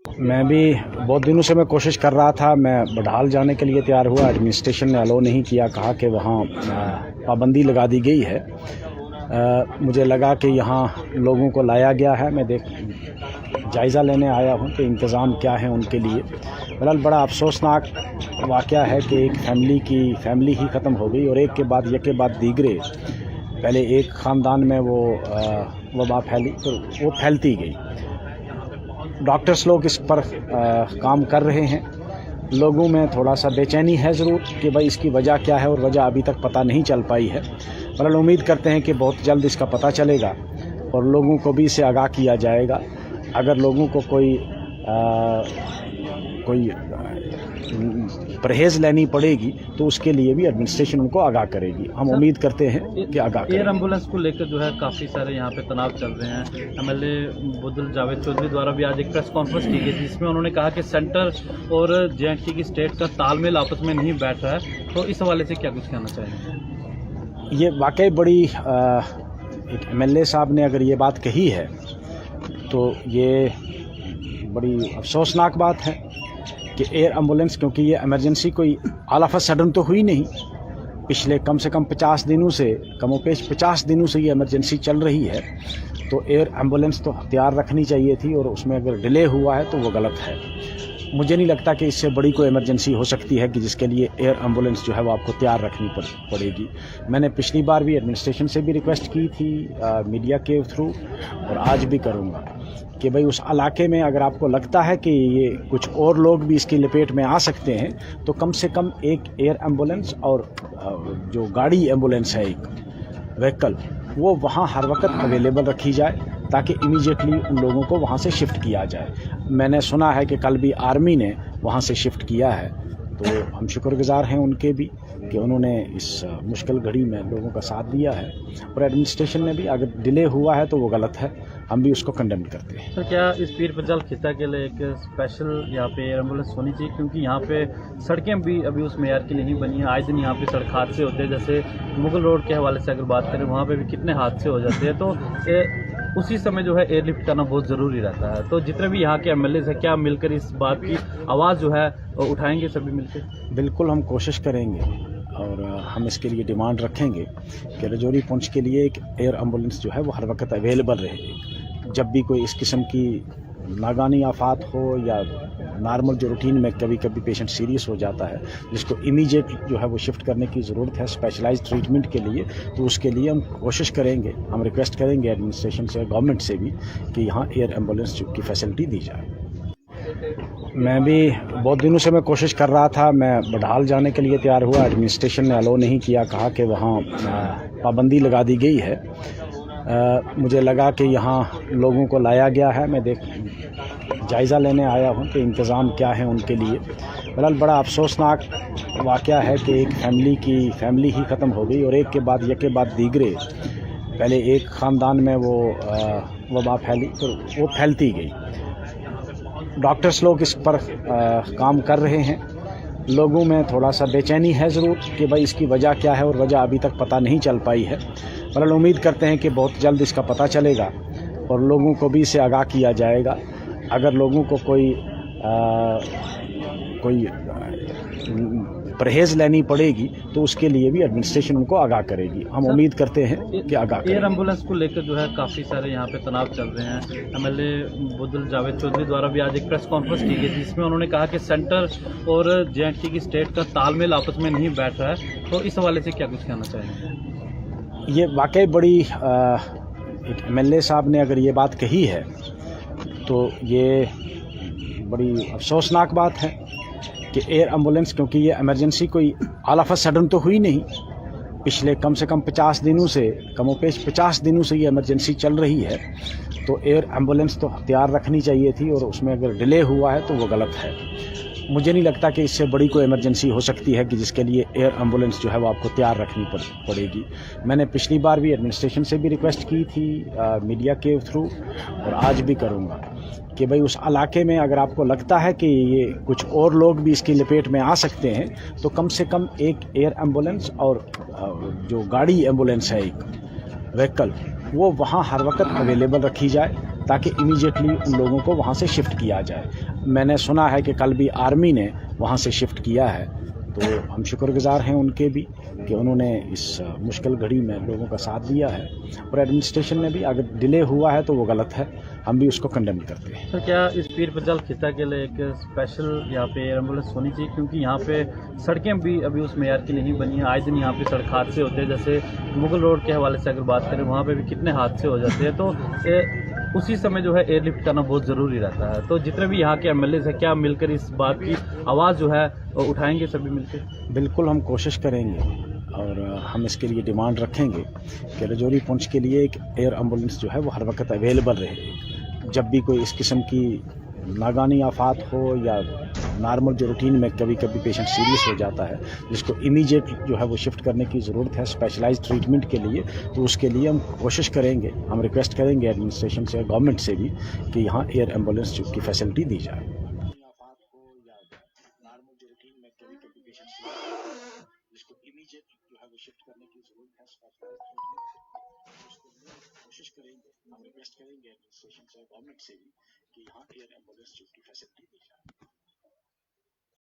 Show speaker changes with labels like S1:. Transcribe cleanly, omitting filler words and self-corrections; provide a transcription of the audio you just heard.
S1: मैं भी बहुत दिनों से मैं कोशिश कर रहा था। मैं बडहाल जाने के लिए तैयार हुआ, एडमिनिस्ट्रेशन ने अलो नहीं किया, कहा कि वहाँ पाबंदी लगा दी गई है। मुझे लगा कि यहाँ लोगों को लाया गया है। मैं जायज़ा लेने आया हूँ कि इंतज़ाम क्या है उनके लिए। बहरहाल बड़ा अफसोसनाक वाक़या है कि एक फैमिली ही ख़त्म हो गई और एक के बाद दीगरे। पहले एक ख़ानदान में वो वबा फैली तो वो फैलती गई। डॉक्टर्स लोग इस पर काम कर रहे हैं। लोगों में थोड़ा सा बेचैनी है ज़रूर कि भाई इसकी वजह क्या है, और वजह अभी तक पता नहीं चल पाई है। बहरहाल उम्मीद करते हैं कि बहुत जल्द इसका पता चलेगा और लोगों को भी इससे आगाह किया जाएगा। अगर लोगों को कोई परहेज़ लेनी पड़ेगी तो उसके लिए भी एडमिनिस्ट्रेशन उनको आगाह करेगी। हम उम्मीद करते हैं कि आगाह करें।
S2: एयर एम्बुलेंस को लेकर जो है काफ़ी सारे यहाँ पे तनाव चल रहे हैं। एमएलए बुद्दुल जावेद चौधरी द्वारा भी आज एक प्रेस कॉन्फ्रेंस की गई जिसमें उन्होंने कहा कि सेंटर और जेएंडके की स्टेट का तालमेल आपस में नहीं बैठ रहा है। तो इस हवाले से क्या कुछ कहना चाहेंगे?
S1: ये वाकई बड़ी एक एमएलए साहब ने अगर ये बात कही है तो ये बड़ी अफसोसनाक बात है कि एयर एम्बुलेंस, क्योंकि ये इमरजेंसी कोई ऑल ऑफ अ सडन तो हुई नहीं। पिछले कम से कम 50 दिनों से कमोपेश 50 दिनों से ये इमरजेंसी चल रही है। तो एयर एम्बुलेंस तो तैयार रखनी चाहिए थी और उसमें अगर डिले हुआ है तो वो गलत है। मुझे नहीं लगता कि इससे बड़ी कोई इमरजेंसी हो सकती है कि जिसके लिए एयर एम्बुलेंस जो है वो आपको तैयार रखनी पड़ेगी। मैंने पिछली बार भी एडमिनिस्ट्रेशन से भी रिक्वेस्ट की थी मीडिया के थ्रू, और आज भी करूँगा कि भाई उस इलाके में अगर आपको लगता है कि ये कुछ और लोग भी इसकी लपेट में आ सकते हैं तो कम से कम एक एयर एम्बुलेंस और जो गाड़ी एम्बुलेंस है एक व्हीकल, वो वहाँ हर वक्त अवेलेबल रखी जाए ताकि इमीडिएटली उन लोगों को वहाँ से शिफ्ट किया जाए। मैंने सुना है कि कल भी आर्मी ने वहाँ से शिफ्ट किया है, तो हम शुक्रगुजार हैं उनके भी कि उन्होंने इस मुश्किल घड़ी में लोगों का साथ दिया है। और एडमिनिस्ट्रेशन ने भी, अगर डिले हुआ है तो वो गलत है, हम भी उसको कंडेम करते हैं।
S2: सर, क्या इस पीर पंजाल खिता के लिए एक स्पेशल यहाँ पे एयर एम्बुलेंस होनी चाहिए? क्योंकि यहाँ पे सड़कें भी अभी उस मेयार के लिए नहीं बनी है। आए दिन यहाँ पे सड़क हादसे होते हैं। जैसे मुगल रोड के हवाले से अगर बात करें, वहाँ पे भी कितने हादसे हो जाते हैं। तो उसी समय जो है एयरलिफ्ट करना बहुत ज़रूरी रहता है। तो जितने भी यहाँ के एमएलए हैं, क्या मिलकर इस बात की आवाज़ जो है उठाएंगे सभी मिलकर?
S1: बिल्कुल, हम कोशिश करेंगे और हम इसके लिए डिमांड रखेंगे कि रजौरी पुंछ के लिए एक एयर एम्बुलेंस जो है वो हर वक्त अवेलेबल रहे। जब भी कोई इस किस्म की नागानी आफात हो या नॉर्मल जो रूटीन में कभी कभी पेशेंट सीरियस हो जाता है जिसको इमीडिएट जो है वो शिफ्ट करने की ज़रूरत है स्पेशलाइज्ड ट्रीटमेंट के लिए, तो उसके लिए हम कोशिश करेंगे, हम रिक्वेस्ट करेंगे एडमिनिस्ट्रेशन से, गवर्नमेंट से भी कि यहाँ एयर एम्बुलेंस की फैसिलिटी दी जाए। मैं भी बहुत दिनों से मैं कोशिश कर रहा था। मैं बडहाल जाने के लिए तैयार हुआ, एडमिनिस्ट्रेशन ने अलो नहीं किया, कहा कि वहाँ पाबंदी लगा दी गई है। मुझे लगा कि यहाँ लोगों को लाया गया है। मैं जायज़ा लेने आया हूँ कि इंतज़ाम क्या है उनके लिए। बहरहाल बड़ा अफसोसनाक वाक़या है कि एक फैमिली ही ख़त्म हो गई और एक के बाद दीगरे। पहले एक ख़ानदान में वो वबा फैली तो वो फैलती गई। डॉक्टर्स लोग इस पर काम कर रहे हैं। लोगों में थोड़ा सा बेचैनी है ज़रूर कि भाई इसकी वजह क्या है, और वजह अभी तक पता नहीं चल पाई है। बहरहाल उम्मीद करते हैं कि बहुत जल्द इसका पता चलेगा और लोगों को भी इससे आगाह किया जाएगा। अगर लोगों को कोई परहेज़ लेनी पड़ेगी तो उसके लिए भी एडमिनिस्ट्रेशन उनको आगाह करेगी। हम उम्मीद करते हैं कि आगाह करें।
S2: एयर एम्बुलेंस को लेकर जो है काफ़ी सारे यहाँ पे तनाव चल रहे हैं। एमएलए बुद्दुल जावेद चौधरी द्वारा भी आज एक प्रेस कॉन्फ्रेंस की गई जिसमें उन्होंने कहा कि सेंटर और जेएंडके की स्टेट का तालमेल आपस में नहीं बैठ रहा है। तो इस हवाले से क्या कुछ कहना चाहेंगे?
S1: ये वाकई बड़ी एक एमएलए साहब ने अगर ये बात कही है तो ये बड़ी अफसोसनाक बात है कि एयर एम्बुलेंस, क्योंकि ये इमरजेंसी कोई ऑल ऑफ अ सडन तो हुई नहीं। पिछले कम से कम 50 दिनों से कमोपेश 50 दिनों से ये इमरजेंसी चल रही है। तो एयर एम्बुलेंस तो तैयार रखनी चाहिए थी और उसमें अगर डिले हुआ है तो वो गलत है। मुझे नहीं लगता कि इससे बड़ी कोई इमरजेंसी हो सकती है कि जिसके लिए एयर एम्बुलेंस जो है वो आपको तैयार रखनी पड़ेगी। मैंने पिछली बार भी एडमिनिस्ट्रेशन से भी रिक्वेस्ट की थी मीडिया के थ्रू, और आज भी करूँगा कि भाई उस इलाके में अगर आपको लगता है कि ये कुछ और लोग भी इसकी लपेट में आ सकते हैं तो कम से कम एक एयर एम्बुलेंस और जो गाड़ी एम्बुलेंस है एक व्हीकल वो वहाँ हर वक्त अवेलेबल रखी जाए ताकि इमीडिएटली उन लोगों को वहाँ से शिफ्ट किया जाए। मैंने सुना है कि कल भी आर्मी ने वहाँ से शिफ्ट किया है, तो हम शुक्रगुजार हैं उनके भी कि उन्होंने इस मुश्किल घड़ी में लोगों का साथ दिया है। और एडमिनिस्ट्रेशन ने भी, अगर डिले हुआ है तो वो गलत है, हम भी उसको कंडेम करते हैं।
S2: सर क्या इस पीर पंजाल खिता के लिए एक स्पेशल यहाँ पे एम्बुलेंस होनी चाहिए, क्योंकि यहाँ पे सड़कें भी अभी उस मेयार की नहीं बनी है। आए दिन यहाँ पे सड़क हादसे होते हैं, जैसे मुगल रोड के हवाले से अगर बात करें वहाँ पे भी कितने हादसे हो जाते हैं। तो उसी समय जो है एयरलिफ्ट करना बहुत ज़रूरी रहता है। तो जितने भी यहाँ के एमएलए हैं, क्या मिलकर इस बात की आवाज़ जो है उठाएंगे सभी मिलकर?
S1: बिल्कुल हम कोशिश करेंगे और हम इसके लिए डिमांड रखेंगे कि रजौरी पुंछ के लिए एक एयर एम्बुलेंस जो है वो हर वक्त अवेलेबल रहे। जब भी कोई इस किस्म की नागानी आफात हो या नॉर्मल जो रूटीन में कभी कभी पेशेंट सीरियस हो जाता है जिसको इमीडिएट जो है वो शिफ्ट करने की ज़रूरत है स्पेशलाइज्ड ट्रीटमेंट के लिए, तो उसके लिए हम कोशिश करेंगे, हम रिक्वेस्ट करेंगे एडमिनिस्ट्रेशन से, गवर्नमेंट से भी कि यहाँ एयर एम्बुलेंस की फैसिलिटी दी जाए। जिसको इमीडिएट जो है वो शिफ्ट करने की जरूरत है उसके लिए कोशिश करेंगे, हम रिक्वेस्ट करेंगे एडमिनिस्ट्रेशन से, गवर्नमेंट से भी कि यहाँ एयर एम्बुलेंस की फैसिलिटी दी जाए।